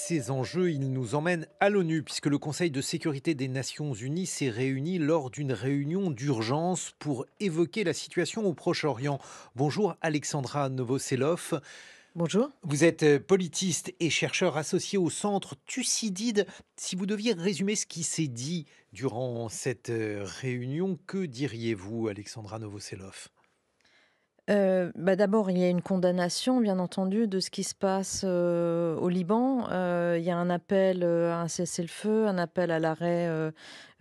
ces enjeux, ils nous emmènent à l'ONU, puisque le Conseil de sécurité des Nations Unies s'est réuni lors d'une réunion d'urgence pour évoquer la situation au Proche-Orient. Bonjour Alexandra Novoselov. Bonjour. Vous êtes politiste et chercheur associé au centre Thucydide. Si vous deviez résumer ce qui s'est dit durant cette réunion, que diriez-vous, Alexandra Novoselov? D'abord, il y a une condamnation, bien entendu, de ce qui se passe, au Liban. Il y a un appel, à un cessez-le-feu, un appel à l'arrêt,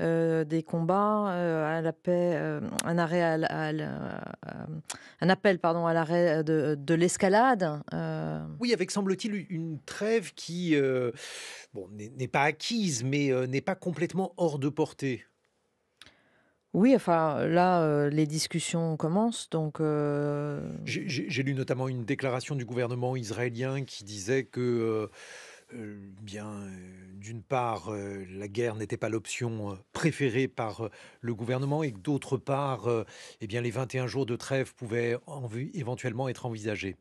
des combats, à la paix, un arrêt à la un appel, pardon, à l'arrêt de l'escalade. Oui, avec semble-t-il une trêve qui bon, n'est pas acquise, mais n'est pas complètement hors de portée. Oui, enfin, là, les discussions commencent, donc J'ai lu notamment une déclaration du gouvernement israélien qui disait que, d'une part, la guerre n'était pas l'option, préférée par, le gouvernement et que d'autre part, les 21 jours de trêve pouvaient éventuellement être envisagés.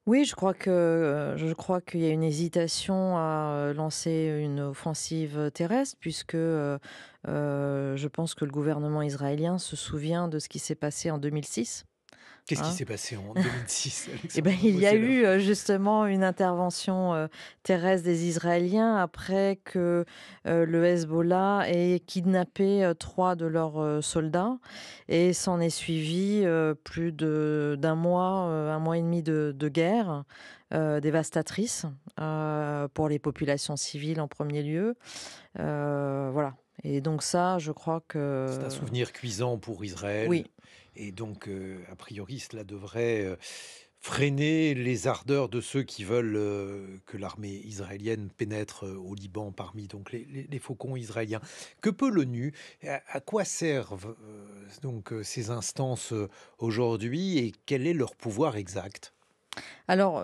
oui, je crois qu'il y a une hésitation à, lancer une offensive terrestre puisque, je pense que le gouvernement israélien se souvient de ce qui s'est passé en 2006, Qu'est-ce qui hein. s'est passé en 2006, Et ben, Alexandra il y a Novoselov? eu, justement une intervention, terrestre des Israéliens après que, le Hezbollah ait kidnappé, 3 de leurs, soldats et s'en est suivi, plus de d'un mois, 1 mois et demi de guerre, dévastatrice, pour les populations civiles en premier lieu. Voilà, et donc ça, je crois C'est un que souvenir cuisant pour oui. Israël et donc a priori, cela devrait, freiner les ardeurs de ceux qui veulent, que l'armée israélienne pénètre, au Liban parmi donc les faucons israéliens. Que peut l'ONU? À quoi servent, ces instances, aujourd'hui et quel est leur pouvoir exact? Alors,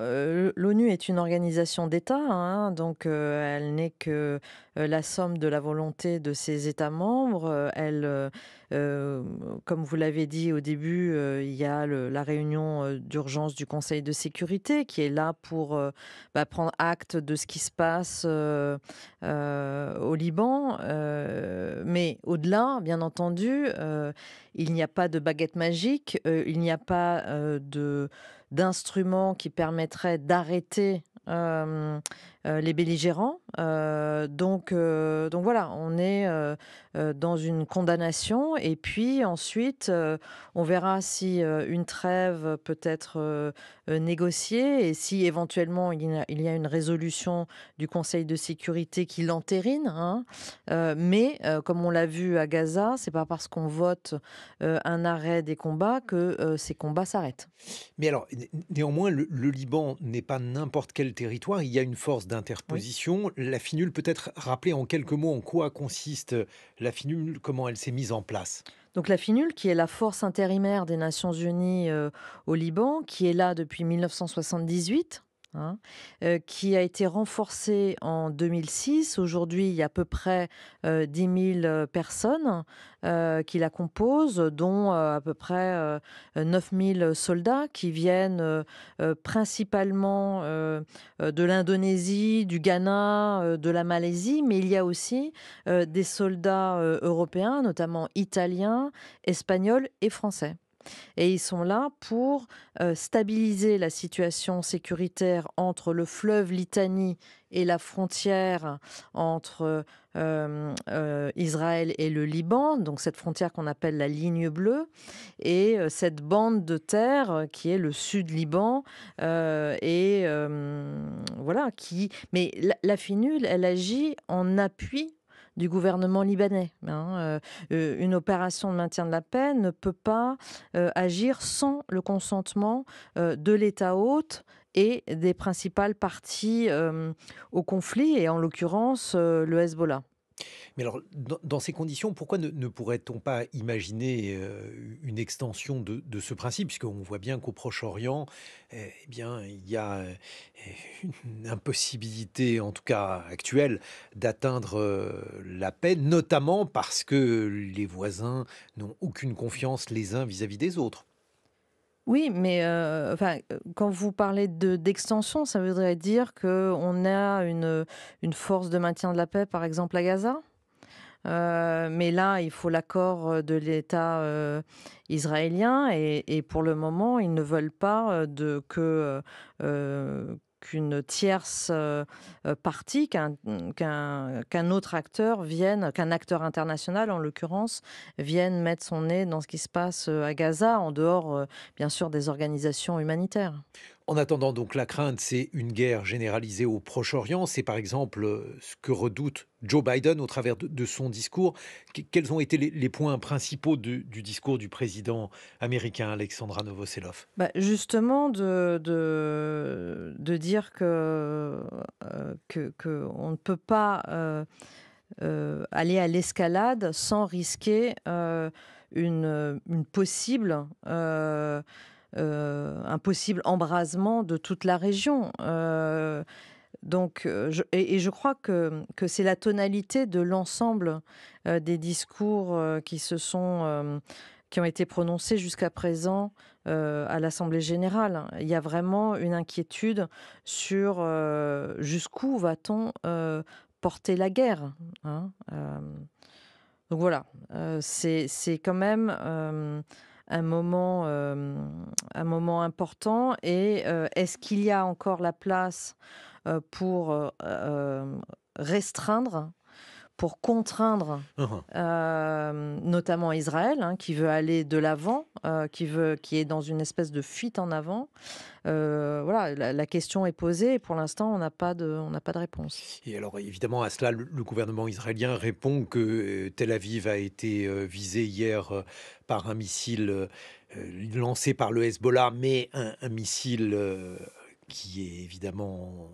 l'ONU est une organisation d'États, hein, donc elle n'est que, la somme de la volonté de ses États membres. Comme vous l'avez dit au début, il y a la réunion, d'urgence du Conseil de sécurité qui est là pour, prendre acte de ce qui se passe, au Liban. Mais au-delà, bien entendu, il n'y a pas de baguette magique, il n'y a pas, d'instruments qui permettraient d'arrêter, les belligérants. Donc voilà, on est, dans une condamnation et puis ensuite, on verra si, une trêve peut être, négociée et si éventuellement il y a une résolution du Conseil de sécurité qui l'entérine, hein. Mais comme on l'a vu à Gaza, c'est pas parce qu'on vote, un arrêt des combats que, ces combats s'arrêtent. Mais alors, néanmoins, le Liban n'est pas n'importe quel territoire, il y a une force Oui. d'interposition. La FINUL, peut-être rappeler en quelques mots en quoi consiste la FINUL, comment elle s'est mise en place? Donc la FINUL, qui est la force intérimaire des Nations unies, au Liban, qui est là depuis 1978, hein, qui a été renforcée en 2006. Aujourd'hui, il y a à peu près, 10 000 personnes, qui la composent, dont, à peu près, 9 000 soldats qui viennent, principalement, de l'Indonésie, du Ghana, de la Malaisie, mais il y a aussi, des soldats, européens, notamment italiens, espagnols et français. Et ils sont là pour, stabiliser la situation sécuritaire entre le fleuve Litanie et la frontière entre, Israël et le Liban, donc cette frontière qu'on appelle la ligne bleue et cette bande de terre, qui est le sud Liban, et voilà qui mais la FINUL, elle agit en appui du gouvernement libanais, hein. Une opération de maintien de la paix ne peut pas, agir sans le consentement, de l'État hôte et des principales parties, au conflit et en l'occurrence, le Hezbollah. Mais alors, dans ces conditions, pourquoi ne pourrait-on pas imaginer, une extension de ce principe? Puisqu'on voit bien qu'au Proche-Orient, il y a, une impossibilité, en tout cas actuelle, d'atteindre, la paix, notamment parce que les voisins n'ont aucune confiance les uns vis-à-vis des autres. Oui, mais enfin, quand vous parlez d'extension, ça voudrait dire qu'on a une force de maintien de la paix, par exemple, à Gaza? Mais là, il faut l'accord, de l'État, israélien et pour le moment, ils ne veulent pas, qu'une tierce, partie, qu'un autre acteur vienne, qu'un acteur international, en l'occurrence, vienne mettre son nez dans ce qui se passe, à Gaza, en dehors, bien sûr, des organisations humanitaires. En attendant, donc la crainte, c'est une guerre généralisée au Proche-Orient. C'est par exemple ce que redoute Joe Biden au travers de son discours. Quels ont été les points principaux du discours du président américain Alexandra Novoselov? Bah, justement de dire que on ne peut pas, aller à l'escalade sans risquer, une possible, un possible embrasement de toute la région. Je crois que c'est la tonalité de l'ensemble, des discours, qui ont été prononcés jusqu'à présent, à l'assemblée générale. Il y a vraiment une inquiétude sur, jusqu'où va-t-on, porter la guerre, hein? Donc voilà, c'est quand même, un moment important et est-ce qu'il y a encore la place, pour, restreindre, pour contraindre, Uhum. notamment Israël, hein, qui veut aller de l'avant, qui est dans une espèce de fuite en avant. Voilà, la question est posée et pour l'instant on n'a pas de réponse. Et alors évidemment à cela, le gouvernement israélien répond que Tel Aviv a été visé hier par un missile lancé par le Hezbollah, mais un missile qui est évidemment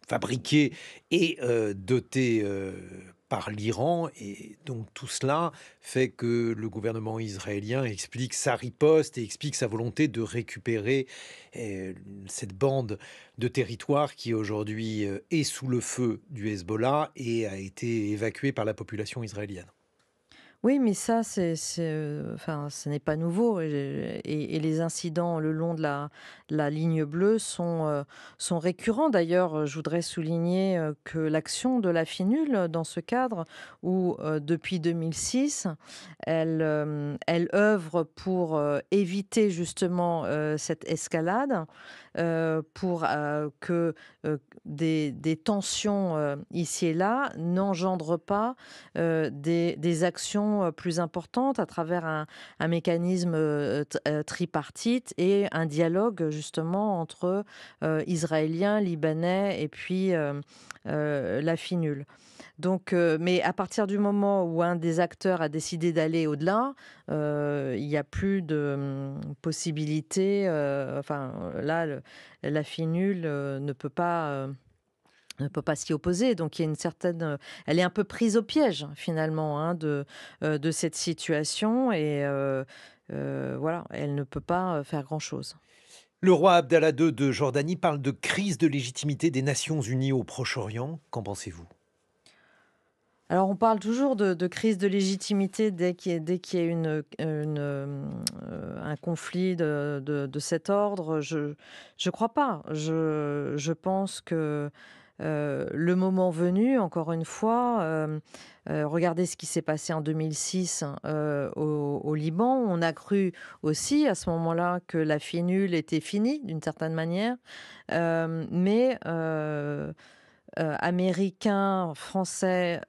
fabriqué et doté par l'Iran. Et donc tout cela fait que le gouvernement israélien explique sa riposte et explique sa volonté de récupérer euh, cette bande de territoire qui aujourd'hui est sous le feu du Hezbollah et a été évacuée par la population israélienne. Oui, mais ça, enfin, ce n'est pas nouveau et les incidents le long de la ligne bleue sont récurrents. D'ailleurs, je voudrais souligner, que l'action de la FINUL, dans ce cadre où, depuis 2006, elle œuvre pour, éviter justement, cette escalade, pour, que, des tensions, ici et là n'engendrent pas des actions, plus importantes à travers un mécanisme, tripartite et un dialogue justement entre, Israéliens, Libanais et puis, la FINUL. Donc, mais à partir du moment où un des acteurs a décidé d'aller au-delà, il y a plus de, possibilité, enfin, là, la FINUL, ne peut pas s'y opposer. Donc il y a une certaine, elle est un peu prise au piège finalement, hein, de cette situation et voilà, elle ne peut pas, faire grand-chose. Le roi Abdallah II de Jordanie parle de crise de légitimité des Nations Unies au Proche-Orient. Qu'en pensez-vous? Alors on parle toujours de crise de légitimité dès qu'il y a un conflit de cet ordre. Je crois pas. Je pense que, le moment venu, encore une fois, regardez ce qui s'est passé en 2006, au Liban. On a cru aussi à ce moment-là que la finule était finie d'une certaine manière, mais Américains, Français,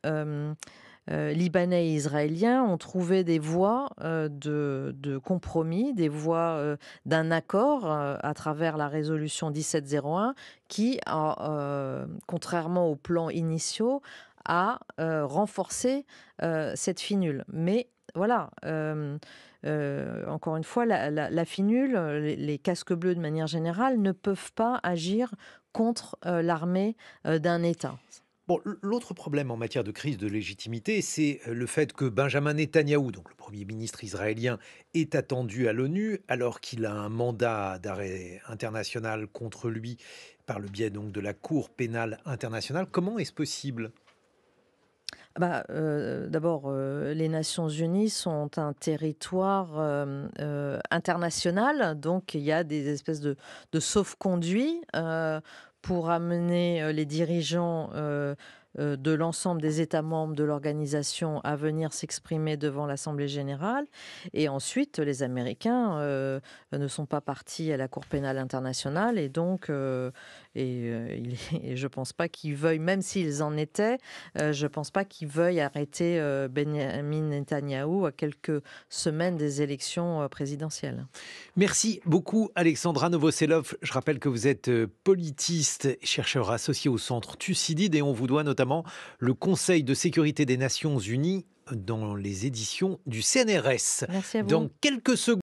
Libanais et Israéliens ont trouvé des voies, de compromis, des voies, d'un accord, à travers la résolution 1701 qui a, contrairement aux plans initiaux, a, renforcé, cette finule. Mais voilà, encore une fois, la finule, les casques bleus de manière générale ne peuvent pas agir contre, l'armée, d'un État. Bon, l'autre problème en matière de crise de légitimité, c'est le fait que Benjamin Netanyahou, donc le Premier ministre israélien, est attendu à l'ONU alors qu'il a un mandat d'arrêt international contre lui par le biais donc de la Cour pénale internationale. Comment est-ce possible? D'abord, les Nations unies sont un territoire, international, donc il y a des espèces de sauf-conduits, pour amener, les dirigeants, de l'ensemble des États membres de l'organisation à venir s'exprimer devant l'assemblée générale et ensuite les Américains, ne sont pas partis à la Cour pénale internationale et donc il est et je pense pas qu'ils veuillent, même s'ils en étaient, je pense pas qu'ils veuillent arrêter, Benyamin Netanyahou à quelques semaines des élections, présidentielles. Merci beaucoup Alexandra Novoselov. Je rappelle que vous êtes politiste, et chercheur associé au centre Thucydide et on vous doit notamment le Conseil de sécurité des Nations Unies dans les éditions du CNRS. Merci à Dans vous. quelques secondes,